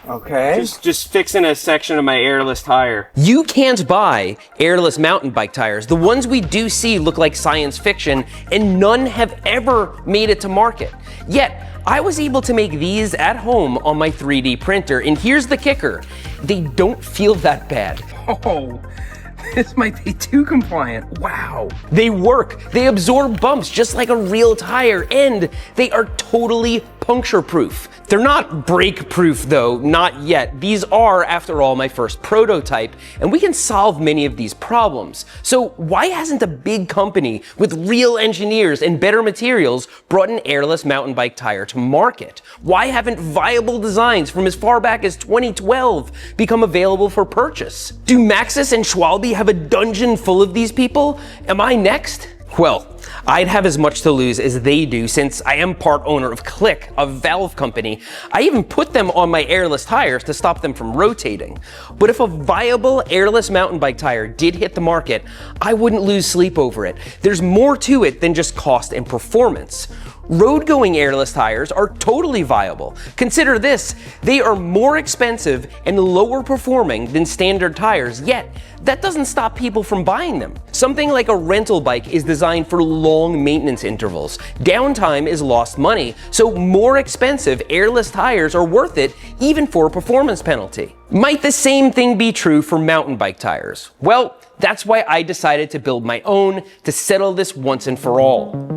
Okay. Just fixing a section of my airless tire. You can't buy airless mountain bike tires. The ones we do see look like science fiction, and none have ever made it to market. Yet, I was able to make these at home on my 3D printer, and here's the kicker. They don't feel that bad. Oh, this might be too compliant. Wow. They work. They absorb bumps just like a real tire, and they are totally puncture proof. They're not brake proof though, not yet. These are, after all, my first prototype, and we can solve many of these problems. So why hasn't a big company with real engineers and better materials brought an airless mountain bike tire to market? Why haven't viable designs from as far back as 2012 become available for purchase? Do Maxis and Schwalbe have a dungeon full of these people? Am I next? Well, I'd have as much to lose as they do since I am part owner of Click, a valve company. I even put them on my airless tires to stop them from rotating. But if a viable airless mountain bike tire did hit the market, I wouldn't lose sleep over it. There's more to it than just cost and performance. Road-going airless tires are totally viable. Consider this, they are more expensive and lower performing than standard tires, yet that doesn't stop people from buying them. Something like a rental bike is designed for long maintenance intervals. Downtime is lost money, so more expensive airless tires are worth it even for a performance penalty. Might the same thing be true for mountain bike tires? Well, that's why I decided to build my own to settle this once and for all.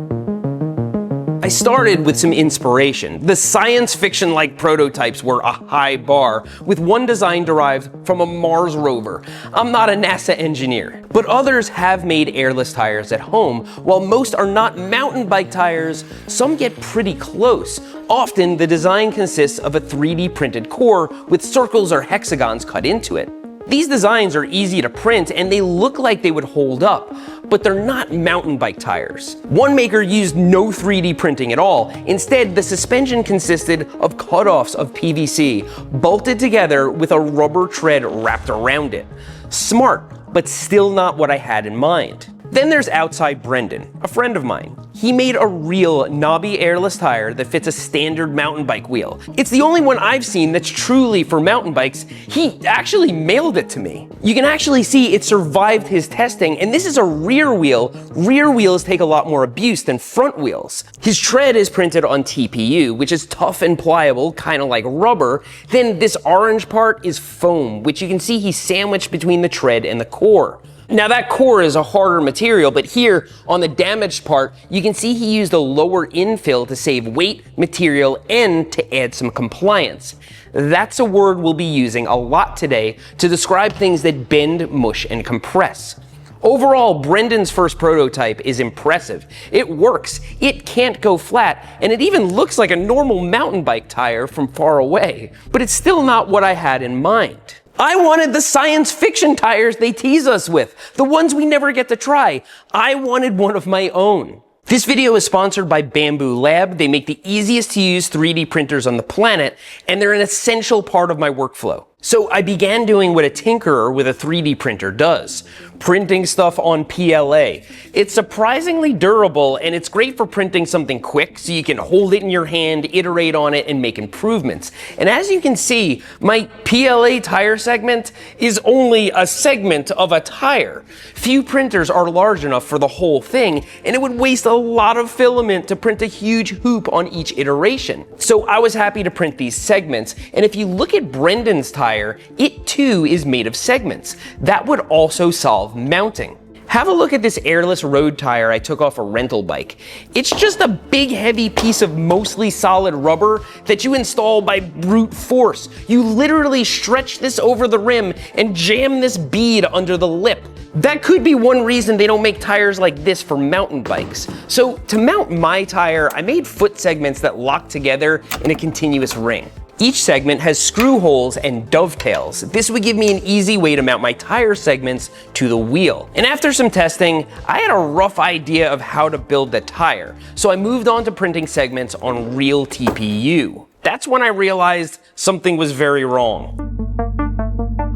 I started with some inspiration. The science fiction-like prototypes were a high bar, with one design derived from a Mars rover. I'm not a NASA engineer, but others have made airless tires at home. While most are not mountain bike tires, some get pretty close. Often, the design consists of a 3D printed core with circles or hexagons cut into it. These designs are easy to print and they look like they would hold up, but they're not mountain bike tires. One maker used no 3D printing at all. Instead, the suspension consisted of cutoffs of PVC, bolted together with a rubber tread wrapped around it. Smart, but still not what I had in mind. Then there's Outside Brendan, a friend of mine. He made a real knobby airless tire that fits a standard mountain bike wheel. It's the only one I've seen that's truly for mountain bikes. He actually mailed it to me. You can actually see it survived his testing, and this is a rear wheel. Rear wheels take a lot more abuse than front wheels. His tread is printed on TPU, which is tough and pliable, kind of like rubber. Then this orange part is foam, which you can see he sandwiched between the tread and the core. Now that core is a harder material, but here on the damaged part, you can see he used a lower infill to save weight, material, and to add some compliance. That's a word we'll be using a lot today to describe things that bend, mush, and compress. Overall, Brendan's first prototype is impressive. It works, it can't go flat, and it even looks like a normal mountain bike tire from far away. But it's still not what I had in mind. I wanted the science fiction tires they tease us with, the ones we never get to try. I wanted one of my own. This video is sponsored by Bambu Lab. They make the easiest to use 3D printers on the planet, and they're an essential part of my workflow. So I began doing what a tinkerer with a 3D printer does, printing stuff on PLA. It's surprisingly durable, and it's great for printing something quick so you can hold it in your hand, iterate on it, and make improvements. And as you can see, my PLA tire segment is only a segment of a tire. Few printers are large enough for the whole thing, and it would waste a lot of filament to print a huge hoop on each iteration. So I was happy to print these segments, and if you look at Brendan's tire, it too is made of segments. That would also solve mounting. Have a look at this airless road tire I took off a rental bike. It's just a big heavy piece of mostly solid rubber that you install by brute force. You literally stretch this over the rim and jam this bead under the lip. That could be one reason they don't make tires like this for mountain bikes. So to mount my tire, I made foot segments that lock together in a continuous ring. Each segment has screw holes and dovetails. This would give me an easy way to mount my tire segments to the wheel. And after some testing, I had a rough idea of how to build the tire, so I moved on to printing segments on real TPU. That's when I realized something was very wrong.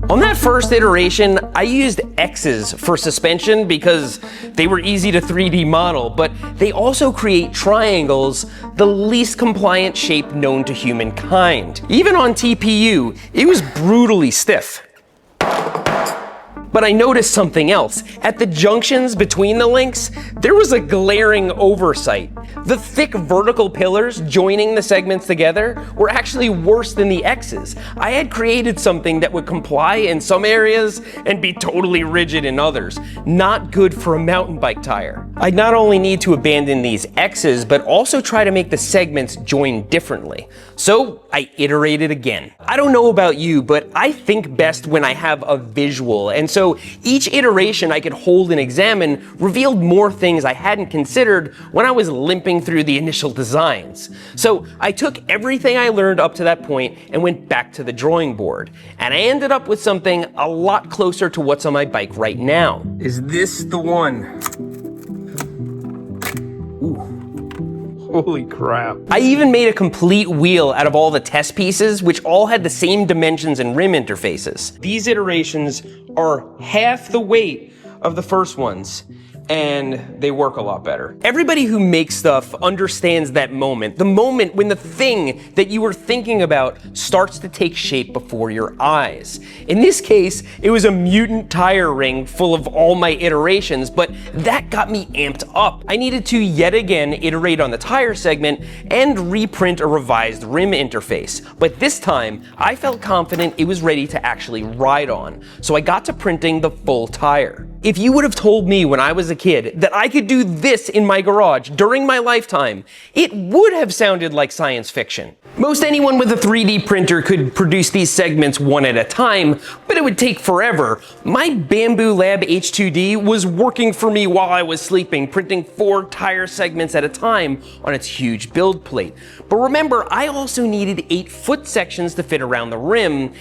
On that first iteration, I used X's for suspension because they were easy to 3D model, but they also create triangles, the least compliant shape known to humankind. Even on TPU, it was brutally stiff. But I noticed something else. At the junctions between the links, there was a glaring oversight. The thick vertical pillars joining the segments together were actually worse than the X's. I had created something that would comply in some areas and be totally rigid in others. Not good for a mountain bike tire. I'd not only need to abandon these X's, but also try to make the segments join differently. So I iterated again. I don't know about you, but I think best when I have a visual, and so each iteration I could hold and examine revealed more things I hadn't considered when I was limping through the initial designs. So I took everything I learned up to that point and went back to the drawing board, and I ended up with something a lot closer to what's on my bike right now. Is this the one? Holy crap. I even made a complete wheel out of all the test pieces, which all had the same dimensions and rim interfaces. These iterations are half the weight of the first ones, and they work a lot better. Everybody who makes stuff understands that moment, the moment when the thing that you were thinking about starts to take shape before your eyes. In this case, it was a mutant tire ring full of all my iterations, but that got me amped up. I needed to yet again iterate on the tire segment and reprint a revised rim interface. But this time, I felt confident it was ready to actually ride on, so I got to printing the full tire. If you would have told me when I was a kid that I could do this in my garage during my lifetime, it would have sounded like science fiction. Most anyone with a 3D printer could produce these segments one at a time, but it would take forever. My Bambu Lab H2D was working for me while I was sleeping, printing 4 tire segments at a time on its huge build plate. But remember, I also needed 8 foot sections to fit around the rim.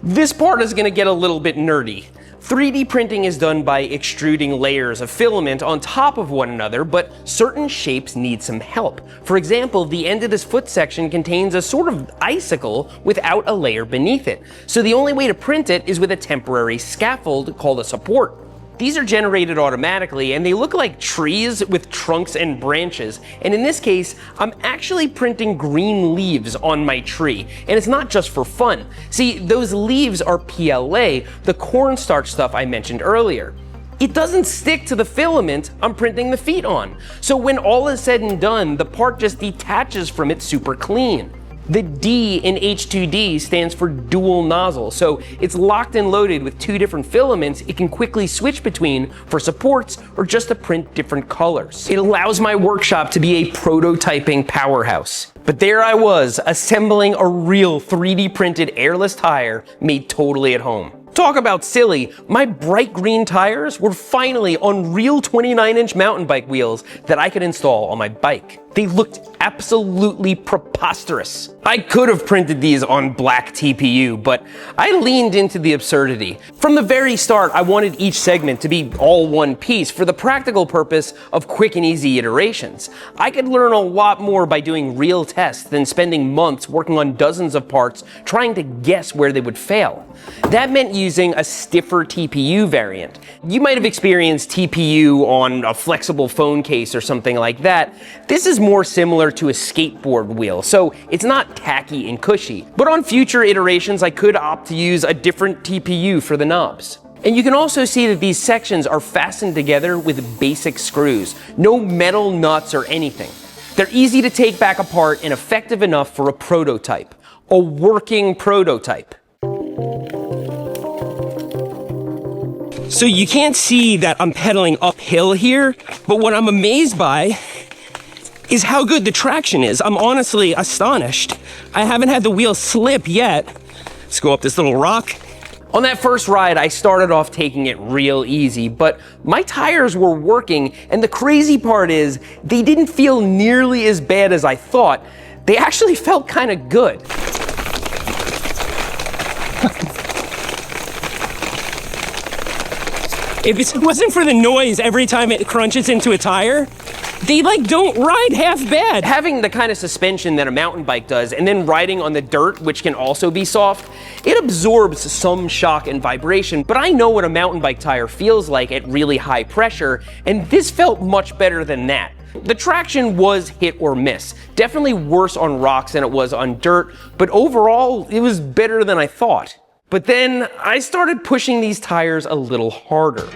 This part is gonna get a little bit nerdy. 3D printing is done by extruding layers of filament on top of one another, but certain shapes need some help. For example, the end of this foot section contains a sort of icicle without a layer beneath it. So the only way to print it is with a temporary scaffold called a support. These are generated automatically, and they look like trees with trunks and branches. And in this case, I'm actually printing green leaves on my tree. And it's not just for fun. See, those leaves are PLA, the cornstarch stuff I mentioned earlier. It doesn't stick to the filament I'm printing the feet on. So when all is said and done, the part just detaches from it super clean. The D in H2D stands for dual nozzle, so it's locked and loaded with 2 different filaments it can quickly switch between for supports or just to print different colors. It allows my workshop to be a prototyping powerhouse. But there I was, assembling a real 3D printed airless tire made totally at home. Talk about silly, my bright green tires were finally on real 29-inch mountain bike wheels that I could install on my bike. They looked absolutely preposterous. I could have printed these on black TPU, but I leaned into the absurdity. From the very start, I wanted each segment to be all one piece for the practical purpose of quick and easy iterations. I could learn a lot more by doing real tests than spending months working on dozens of parts trying to guess where they would fail. That meant using a stiffer TPU variant. You might have experienced TPU on a flexible phone case or something like that. This is more similar to a skateboard wheel, so it's not tacky and cushy. But on future iterations, I could opt to use a different TPU for the knobs. And you can also see that these sections are fastened together with basic screws, no metal nuts or anything. They're easy to take back apart and effective enough for a prototype, a working prototype. So you can't see that I'm pedaling uphill here, but what I'm amazed by is how good the traction is. I'm honestly astonished. I haven't had the wheel slip yet. Let's go up this little rock. On that first ride, I started off taking it real easy, but my tires were working, and the crazy part is they didn't feel nearly as bad as I thought. They actually felt kind of good. If it wasn't for the noise every time it crunches into a tire, they like don't ride half bad. Having the kind of suspension that a mountain bike does and then riding on the dirt, which can also be soft, it absorbs some shock and vibration, but I know what a mountain bike tire feels like at really high pressure, and this felt much better than that. The traction was hit or miss. Definitely worse on rocks than it was on dirt, but overall, it was better than I thought. But then I started pushing these tires a little harder.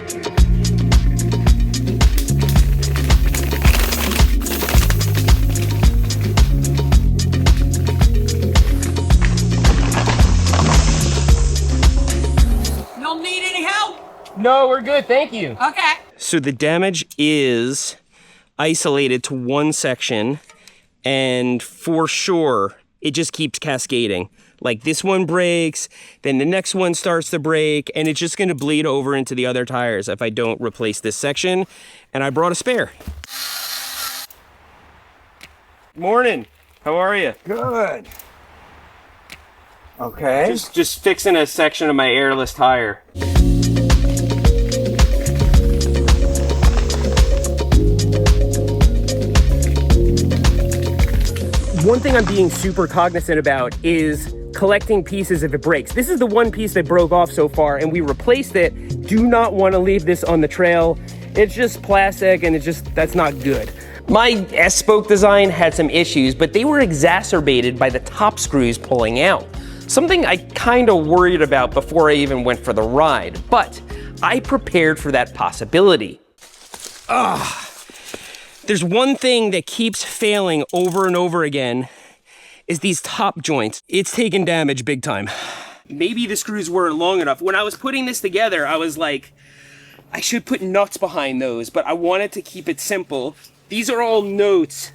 Y'all need any help? No, we're good, thank you. Okay. So the damage is isolated to one section, and for sure, it just keeps cascading. Like this one breaks, then the next one starts to break, and it's just gonna bleed over into the other tires if I don't replace this section, and I brought a spare. Morning, how are you? Good. Okay. Just fixing a section of my Airless tire. One thing I'm being super cognizant about is collecting pieces if it breaks. This is the one piece that broke off so far, and we replaced it. Do not want to leave this on the trail. It's just plastic, and that's not good. My S-spoke design had some issues, but they were exacerbated by the top screws pulling out. Something I kind of worried about before I even went for the ride, but I prepared for that possibility. There's one thing that keeps failing over and over again is these top joints. It's taken damage big time. Maybe the screws weren't long enough. When I was putting this together, I was like, I should put nuts behind those, but I wanted to keep it simple. These are all notes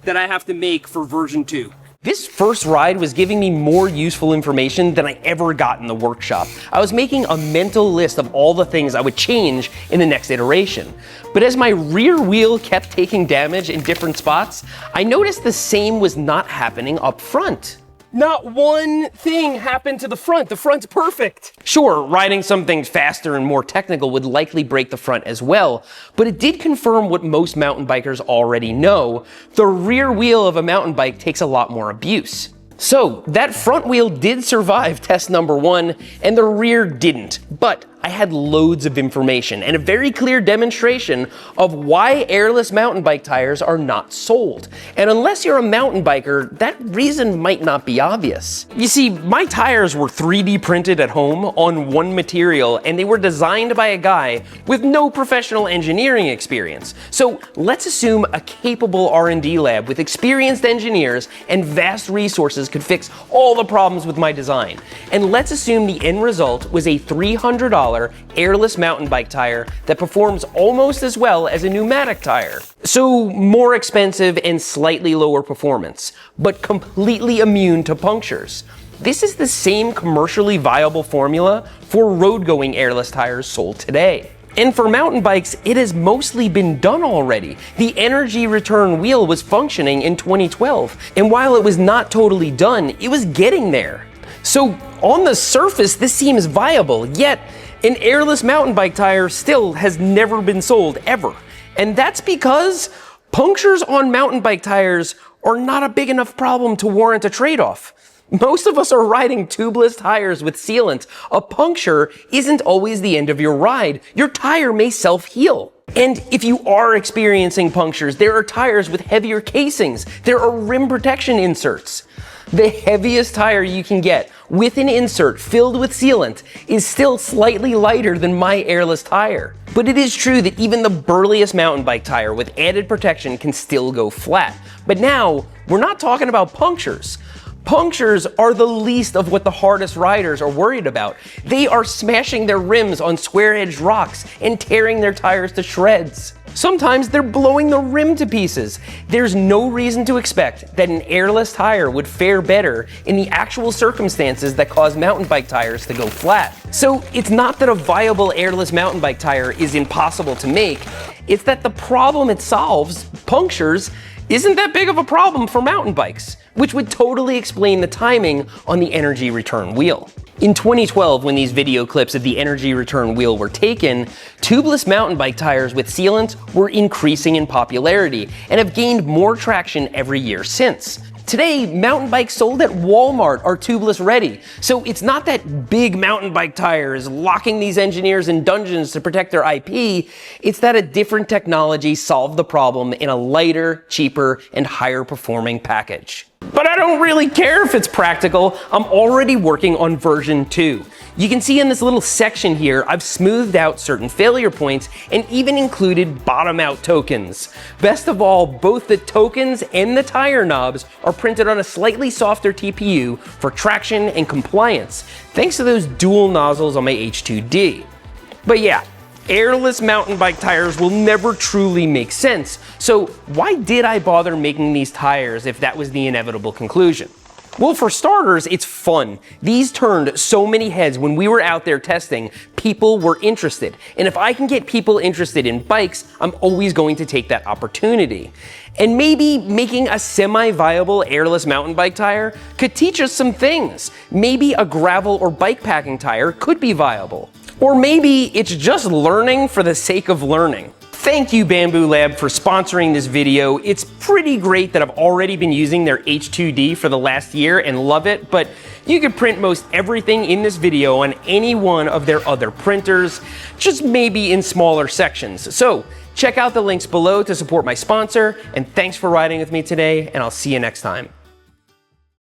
that I have to make for version 2. This first ride was giving me more useful information than I ever got in the workshop. I was making a mental list of all the things I would change in the next iteration. But as my rear wheel kept taking damage in different spots, I noticed the same was not happening up front. Not one thing happened to the front. The front's perfect. Sure, riding something faster and more technical would likely break the front as well, but it did confirm what most mountain bikers already know. The rear wheel of a mountain bike takes a lot more abuse. So that front wheel did survive test number 1, and the rear didn't. But I had loads of information and a very clear demonstration of why airless mountain bike tires are not sold. And unless you're a mountain biker, that reason might not be obvious. You see, my tires were 3D printed at home on one material, and they were designed by a guy with no professional engineering experience. So let's assume a capable R&D lab with experienced engineers and vast resources could fix all the problems with my design. And let's assume the end result was a $300 airless mountain bike tire that performs almost as well as a pneumatic tire. So more expensive and slightly lower performance, but completely immune to punctures. This is the same commercially viable formula for road-going airless tires sold today. And for mountain bikes, it has mostly been done already. The energy return wheel was functioning in 2012, and while it was not totally done, it was getting there. So on the surface, this seems viable, yet an airless mountain bike tire still has never been sold ever. And that's because punctures on mountain bike tires are not a big enough problem to warrant a trade-off. Most of us are riding tubeless tires with sealant. A puncture isn't always the end of your ride. Your tire may self-heal. And if you are experiencing punctures, there are tires with heavier casings. There are rim protection inserts. The heaviest tire you can get with an insert filled with sealant is still slightly lighter than my airless tire. But it is true that even the burliest mountain bike tire with added protection can still go flat. But now, we're not talking about punctures. Punctures are the least of what the hardest riders are worried about. They are smashing their rims on square-edged rocks and tearing their tires to shreds. Sometimes they're blowing the rim to pieces. There's no reason to expect that an airless tire would fare better in the actual circumstances that cause mountain bike tires to go flat. So it's not that a viable airless mountain bike tire is impossible to make, it's that the problem it solves, punctures, isn't that big of a problem for mountain bikes. which would totally explain the timing on the energy return wheel. In 2012, when these video clips of the energy return wheel were taken, tubeless mountain bike tires with sealant were increasing in popularity and have gained more traction every year since. Today, mountain bikes sold at Walmart are tubeless ready, so it's not that big mountain bike tire is locking these engineers in dungeons to protect their IP, it's that a different technology solved the problem in a lighter, cheaper, and higher performing package. But I don't really care if it's practical, I'm already working on version 2. You can see in this little section here, I've smoothed out certain failure points and even included bottom out tokens. Best of all, both the tokens and the tire knobs are printed on a slightly softer TPU for traction and compliance, thanks to those dual nozzles on my H2D. But yeah, airless mountain bike tires will never truly make sense, so why did I bother making these tires if that was the inevitable conclusion? Well, for starters, it's fun. These turned so many heads when we were out there testing. People were interested. And if I can get people interested in bikes, I'm always going to take that opportunity. And maybe making a semi-viable airless mountain bike tire could teach us some things. Maybe a gravel or bike packing tire could be viable. Or maybe it's just learning for the sake of learning. Thank you, Bambu Lab, for sponsoring this video. It's pretty great that I've already been using their H2D for the last year and love it, but you could print most everything in this video on any one of their other printers, just maybe in smaller sections. So check out the links below to support my sponsor, and thanks for riding with me today, and I'll see you next time.